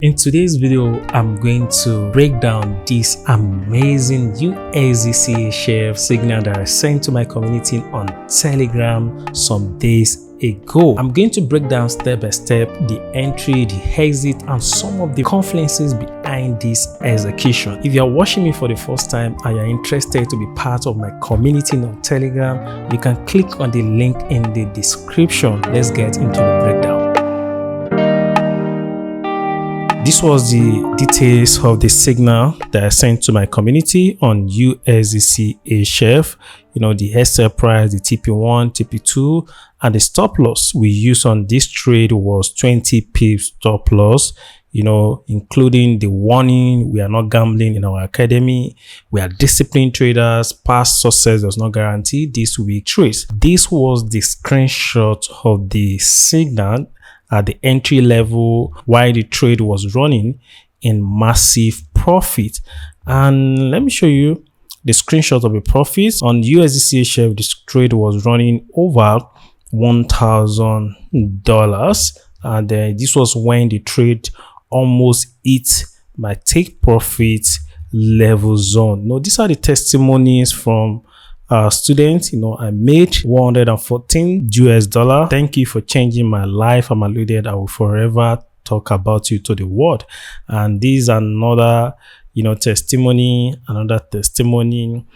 In today's video, I'm going to break down this amazing USDC share signal that I sent to my community on Telegram some days ago. I'm going to break down step by step the entry, the exit, and some of the confluences behind this execution. If you are watching me for the first time and you're interested to be part of my community on Telegram, you can click on the link in the description. Let's get into the breakdown. This was the details of the signal that I sent to my community on USDC HF. You know, the SL price, the TP1, TP2, and the stop loss we used on this trade was 20 pips stop loss. You know, including the warning, we are not gambling in our academy. We are disciplined traders. Past success does not guarantee this week trades. This was the screenshot of the signal at the entry level while the trade was running in massive profit. And let me show you the screenshot of the profits on USDC HF. This trade was running over $1,000, and this was when the trade almost hit my take profit level zone. Now, these are the testimonies from students. You know, I made $114. Thank you for changing my life. I'm alluded. I will forever talk about you to the world. And these are another, you know, testimony, another testimony.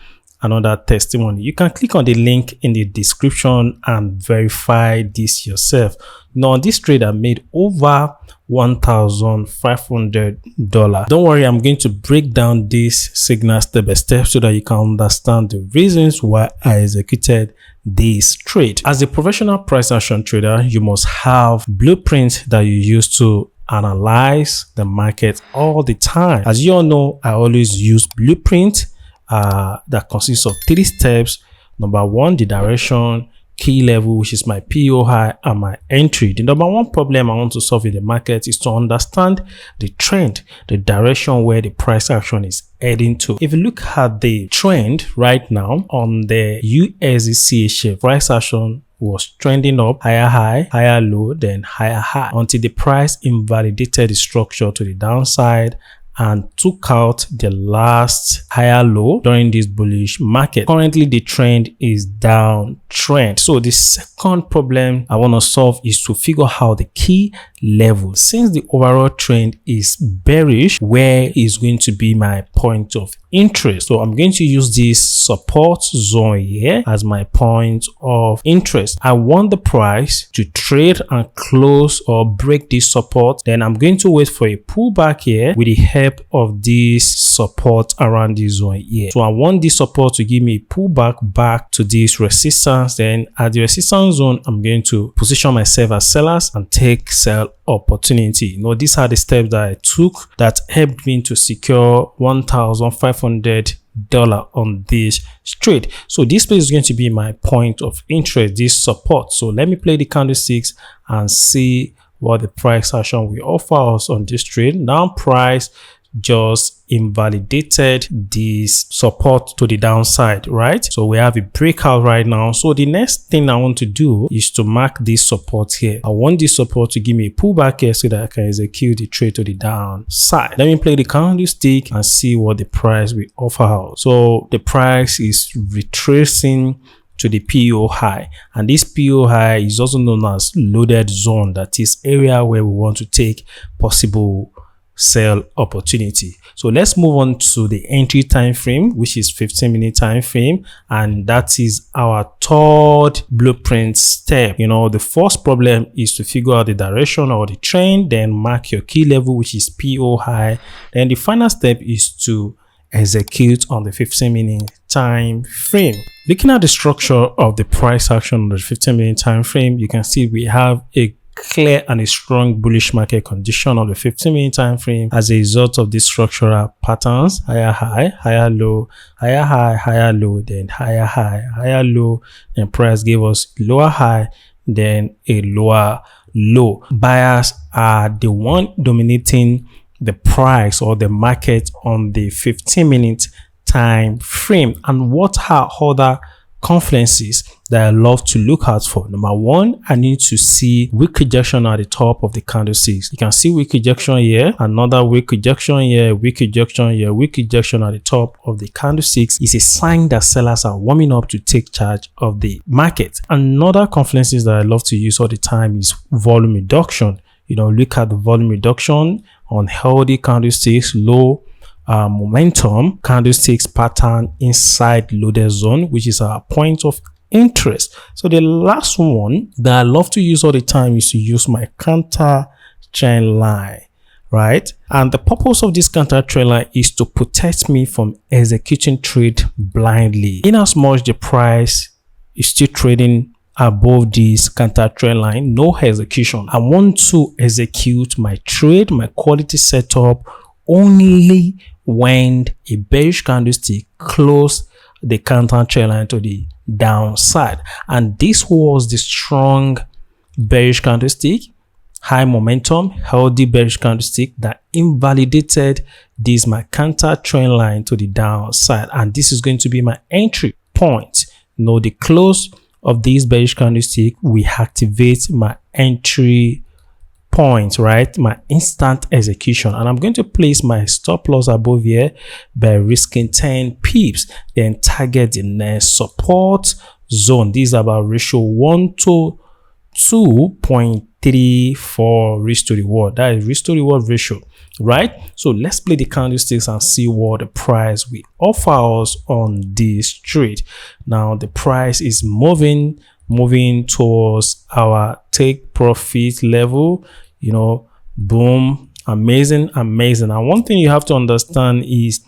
You can click on the link in the description and verify this yourself. Now, this trade I made over $1,500. Don't worry, I'm going to break down this signal step by step so that you can understand the reasons why I executed this trade. As a professional price action trader, you must have blueprints that you use to analyze the market all the time. As you all know, I always use blueprint that consists of 3 steps. Number 1, the direction, key level, which is my PO high, and my entry. The number 1 problem I want to solve in the market is to understand the trend, the direction where the price action is heading to. If you look at the trend right now on the USDC HF, price action was trending up, higher high, higher low, then higher high, until the price invalidated the structure to the downside and took out the last higher low during this bullish market. Currently, the trend is downtrend. So the second problem I want to solve is to figure out the key level. Since the overall trend is bearish, where is going to be my point of interest? So I'm going to use this support zone here as my point of interest. I want the price to trade and close or break this support. Then I'm going to wait for a pullback here with the help of this support around this zone here. So I want this support to give me a pullback back to this resistance. Then at the resistance zone, I'm going to position myself as sellers and take sell opportunity. You know, these are the steps that I took that helped me to secure $1,500 on this trade. So this place is going to be my point of interest, this support. So let me play the candlesticks and see what the price action will offer us on this trade. Now price just invalidated this support to the downside, right? So we have a breakout right now. So the next thing I want to do is to mark this support here. I want this support to give me a pullback here so that I can execute the trade to the downside. Let me play the candlestick and see what the price will offer out. So the price is retracing to the PO high, and this PO high is also known as loaded zone. That is area where we want to take possible sell opportunity. So let's move on to the entry time frame, which is 15-minute time frame, and that is our third blueprint step. You know, the first problem is to figure out the direction or the trend, then mark your key level, which is PO high. Then the final step is to execute on the 15-minute time frame. Looking at the structure of the price action on the 15-minute time frame, you can see we have a clear and a strong bullish market condition on the 15-minute time frame as a result of these structural patterns: higher high, higher low, higher high, higher low, then higher high, higher low. Then price gave us lower high, then a lower low. Buyers are the one dominating the price or the market on the 15-minute time frame. And what are other confluences that I love to look out for. Number one, I need to see weak rejection at the top of the candlesticks. You can see weak rejection here, another weak rejection here, weak rejection here, weak rejection at the top of the candlesticks is a sign that sellers are warming up to take charge of the market. Another confluences that I love to use all the time is volume reduction. Look at the volume reduction on healthy candlesticks, low momentum candlesticks pattern inside loaded zone, which is our point of interest. So the last one that I love to use all the time is to use my counter trend line, right? And the purpose of this counter trend line is to protect me from executing trade blindly. In as much the price is still trading above this counter trend line, no execution. I want to execute my trade, my quality setup only when a bearish candlestick closed the counter trend line to the downside. And this was the strong bearish candlestick, high momentum, healthy bearish candlestick that invalidated this my counter trend line to the downside. And this is going to be my entry point. The close of this bearish candlestick, we activate my entry point, right? My instant execution. And I'm going to place my stop loss above here by risking 10 pips, then target the next support zone. This is about ratio 1 to 2.34 risk to reward. That is risk to reward ratio, right? So let's play the candlesticks and see what the price will offer us on this trade. Now the price is moving towards our take profit level. Boom, amazing. And one thing you have to understand is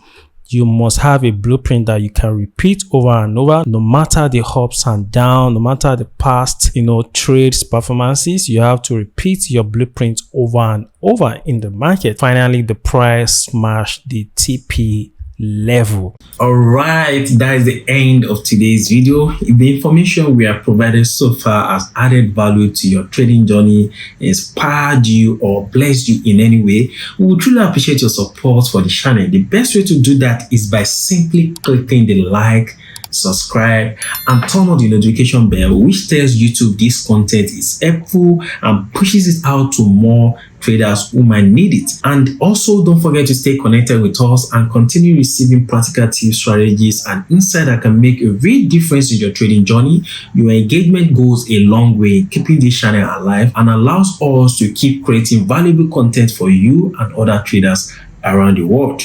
you must have a blueprint that you can repeat over and over, no matter the ups and downs, no matter the past trades performances. You have to repeat your blueprint over and over in the market. Finally, the price smashed the TP level. All right, that is the end of today's video. If the information we have provided so far has added value to your trading journey, inspired you, or blessed you in any way, we would truly appreciate your support for the channel. The best way to do that is by simply clicking the like, subscribe, and turn on the notification bell, which tells YouTube this content is helpful and pushes it out to more traders who might need it. And also don't forget to stay connected with us and continue receiving practical tips, strategies, and insight that can make a real difference in your trading journey. Your engagement goes a long way in keeping this channel alive and allows us to keep creating valuable content for you and other traders around the world.